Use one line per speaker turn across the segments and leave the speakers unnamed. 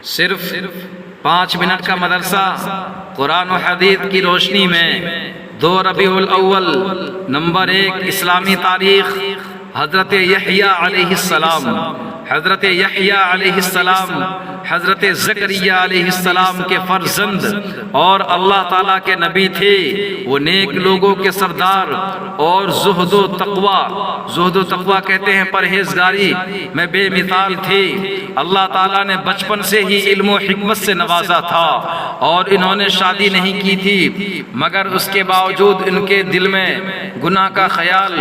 صرف 5 منٹ کا مدرسہ قرآن و حدیث کی روشنی میں 2 ربیع الاول نمبر 1 اسلامی تاریخ حضرت یحییٰ علیہ السلام، حضرت یحییٰ علیہ السلام حضرت زکریا علیہ السلام کے فرزند اور اللہ تعالیٰ کے نبی تھے۔ وہ نیک لوگوں کے سردار اور زہد و تقوی کہتے ہیں پرہیزگاری میں بے مثال تھے۔ اللہ تعالیٰ نے بچپن سے ہی علم و حکمت سے نوازا تھا اور انہوں نے شادی نہیں کی تھی، مگر اس کے باوجود ان کے دل میں گناہ کا خیال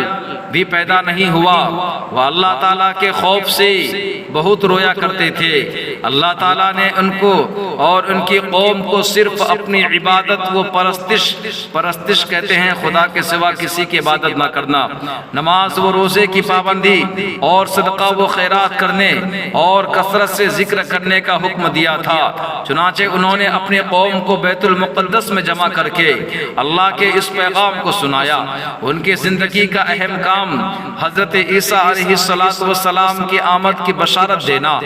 بھی پیدا نہیں ہوا۔ وہ اللہ تعالیٰ کے خوف سے بہت رویا کرتے تھے۔ اللہ تعالیٰ نے ان کو اور ان کی قوم کو صرف اپنی عبادت و پرستش کہتے ہیں خدا کے سوا کسی کی عبادت نہ کرنا، نماز و روزے کی پابندی اور صدقہ و خیرات کرنے اور کثرت سے ذکر کرنے کا حکم دیا تھا۔ چنانچہ انہوں نے اپنی قوم کو بیت المقدس میں جمع کر کے اللہ کے اس پیغام کو سنایا۔ ان کی زندگی کا اہم کام حضرت عیسیٰ علیہ السلام کی آمد کی بشارت دینا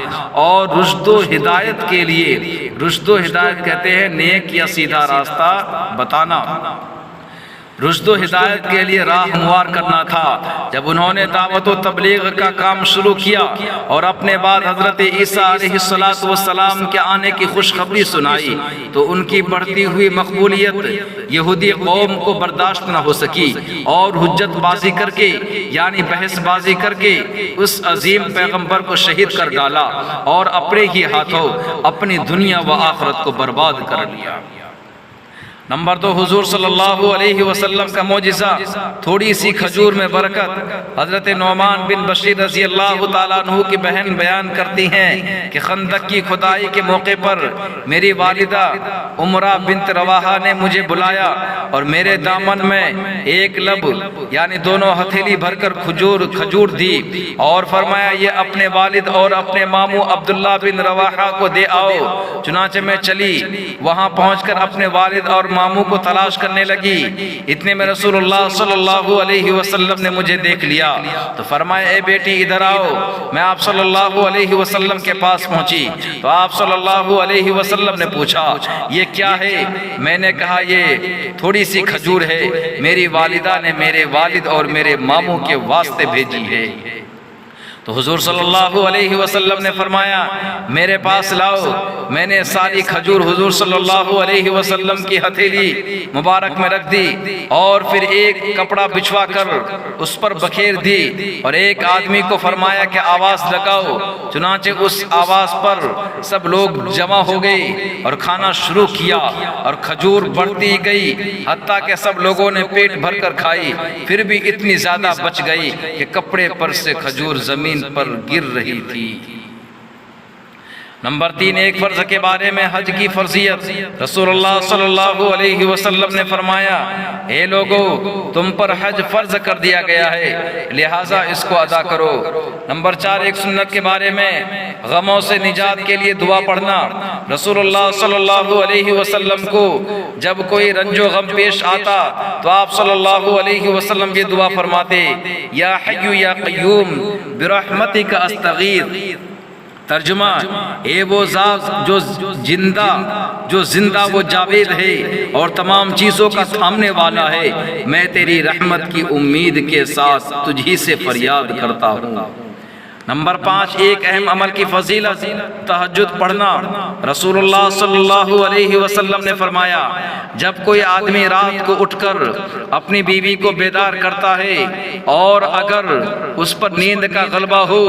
اور رشد و ہدایت کے لیے، رشد و ہدایت کہتے ہیں نیک یا سیدھا راستہ بتانا، رشد و ہدایت کے لیے راہ ہموار کرنا تھا۔ جب انہوں نے دعوت و تبلیغ کا کام شروع کیا اور اپنے بعد حضرت عیسیٰ علیہ السلام کے آنے کی خوشخبری سنائی تو ان کی بڑھتی ہوئی مقبولیت یہودی قوم کو برداشت نہ ہو سکی اور حجت بازی کر کے یعنی بحث بازی کر کے اس عظیم پیغمبر کو شہید کر ڈالا اور اپنے ہی ہاتھوں اپنی دنیا و آخرت کو برباد کر لیا۔ نمبر 2 حضور صلی اللہ علیہ وسلم کا معجزہ، تھوڑی سی کھجور میں برکت۔ حضرت نعمان بن بشیر رضی اللہ تعالیٰ عنہ کی بہن بیان کرتی ہیں کہ خندق کی کھدائی کے موقع پر میری والدہ عمرہ بنت رواحہ نے مجھے بلایا اور میرے دامن میں ایک لب یعنی دونوں ہتھیلی بھر کر کھجور دی اور فرمایا یہ اپنے والد اور اپنے ماموں عبداللہ بن رواحہ کو دے آؤ۔ چنانچہ میں چلی، وہاں پہنچ کر اپنے والد اور ماموں کو تلاش کرنے لگی۔ اتنے میں رسول اللہ صلی اللہ علیہ وسلم نے مجھے دیکھ لیا تو فرمایا اے بیٹی ادھر آؤ۔ میں آپ صلی اللہ علیہ وسلم کے پاس پہنچی تو آپ صلی اللہ علیہ وسلم نے پوچھا یہ کیا ہے؟ میں نے کہا یہ تھوڑی سی کھجور ہے، میری والدہ نے میرے والد اور میرے ماموں کے واسطے بھیجی ہے۔ تو حضور صلی اللہ علیہ وسلم نے فرمایا میرے پاس لاؤ۔ میں نے ساری کھجور حضور صلی اللہ علیہ وسلم کی ہتھیلی مبارک میں رکھ دی اور پھر ایک کپڑا بچھوا کر اس پر بکھیر دی اور ایک آدمی کو فرمایا کہ آواز لگاؤ۔ چنانچہ اس آواز پر سب لوگ جمع ہو گئے اور کھانا شروع کیا اور کھجور بڑھتی گئی حتیٰ کہ سب لوگوں نے پیٹ بھر کر کھائی، پھر بھی اتنی زیادہ بچ گئی کہ کپڑے پر سے کھجور زمین پر گر رہی تھی۔ نمبر 3 ایک فرض کے بارے میں حج کی فرضیت۔ رسول اللہ صلی اللہ علیہ وسلم نے فرمایا اے لوگو تم پر حج فرض کر دیا گیا ہے لہٰذا اس کو ادا کرو۔ نمبر 4 ایک سنت کے بارے میں غموں سے نجات کے لیے دعا پڑھنا۔ رسول اللہ صلی اللہ علیہ وسلم کو جب کوئی رنج و غم پیش آتا تو آپ صلی اللہ علیہ وسلم یہ دعا فرماتے یا حی یا قیوم برحمتک استغیث۔ ترجمہ اے وہ ذات جو زندہ وہ جاوید ہے اور تمام چیزوں کا تھامنے والا ہے، میں تیری رحمت کی امید کے ساتھ تجھی سے فریاد کرتا ہوں۔ نمبر 5 ایک اہم عمل کی فضیلت تہجد پڑھنا۔ رسول اللہ صلی اللہ علیہ وسلم نے فرمایا جب کوئی آدمی رات کو اٹھ کر اپنی بیوی کو بیدار کرتا ہے اور اگر اس پر نیند کا غلبہ ہو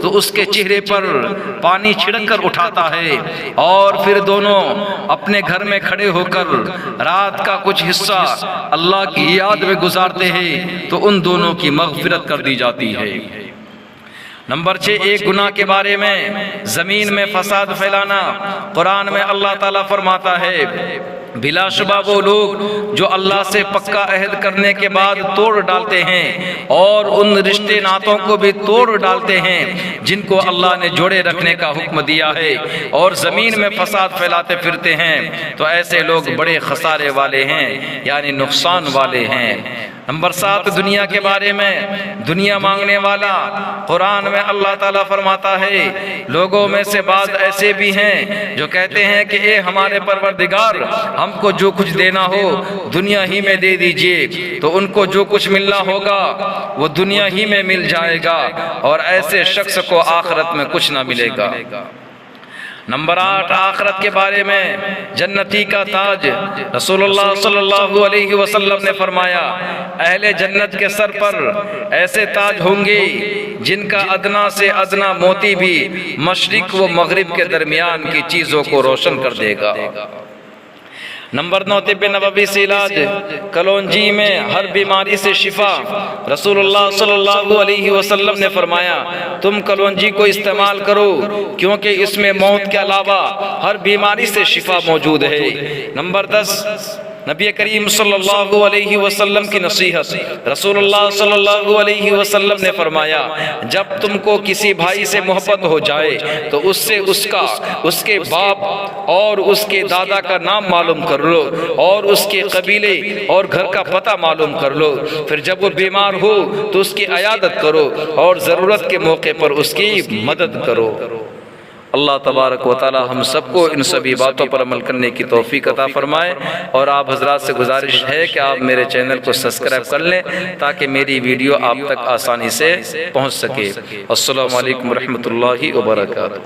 تو اس کے چہرے پر پانی چھڑک کر اٹھاتا ہے اور پھر دونوں اپنے گھر میں کھڑے ہو کر رات کا کچھ حصہ اللہ کی یاد میں گزارتے ہیں تو ان دونوں کی مغفرت کر دی جاتی ہے۔ نمبر 6 ایک گناہ کے بارے میں زمین میں فساد پھیلانا۔ قرآن میں اللہ تعالیٰ فرماتا ہے بلا شبہ وہ لوگ جو اللہ سے پکا عہد کرنے کے بعد توڑ ڈالتے ہیں اور ان رشتے ناتوں کو بھی توڑ ڈالتے ہیں جن کو اللہ نے جوڑے رکھنے کا حکم دیا ہے اور زمین میں فساد پھیلاتے پھرتے ہیں تو ایسے لوگ بڑے خسارے والے ہیں یعنی نقصان والے ہیں۔ نمبر 7 دنیا کے بارے میں، دنیا مانگنے والا۔ قرآن میں اللہ تعالیٰ فرماتا ہے لوگوں میں سے بعض ایسے بھی ہیں جو کہتے ہیں کہ اے ہمارے پروردگار ہم کو جو کچھ دینا ہو دنیا ہی میں دے دیجئے، تو ان کو جو کچھ ملنا ہوگا وہ دنیا ہی میں مل جائے گا، اور ایسے شخص کو آخرت میں کچھ نہ ملے گا۔ نمبر 8 آخرت کے بارے میں، جنتی کا تاج۔ رسول اللہ صلی اللہ علیہ وسلم نے فرمایا اہل جنت کے سر پر ایسے تاج ہوں گے جن کا ادنا سے ادنا موتی بھی مشرق و مغرب کے درمیان کی چیزوں کو روشن کر دے گا۔ نمبر 9 طب نبوی سے علاج، کلونجی میں ہر بیماری سے شفا۔ رسول اللہ صلی اللہ علیہ وسلم نے فرمایا تم کلونجی کو استعمال کرو کیونکہ اس میں موت کے علاوہ ہر بیماری سے شفا موجود ہے۔ نمبر 10 نبی کریم صلی اللہ علیہ وسلم کی نصیحت۔ رسول اللہ صلی اللہ علیہ وسلم نے فرمایا جب تم کو کسی بھائی سے محبت ہو جائے تو اس سے اس کے باپ اور اس کے دادا کا نام معلوم کر لو اور اس کے قبیلے اور گھر کا پتہ معلوم کر لو، پھر جب وہ بیمار ہو تو اس کی عیادت کرو اور ضرورت کے موقع پر اس کی مدد کرو۔ اللہ تبارک و تعالی ہم سب کو ان سبھی باتوں پر عمل کرنے کی توفیق عطا فرمائے، اور آپ حضرات سے گزارش ہے کہ آپ میرے چینل کو سبسکرائب کر لیں تاکہ میری ویڈیو آپ تک آسانی سے پہنچ سکے۔ السلام علیکم ورحمۃ اللہ وبرکاتہ۔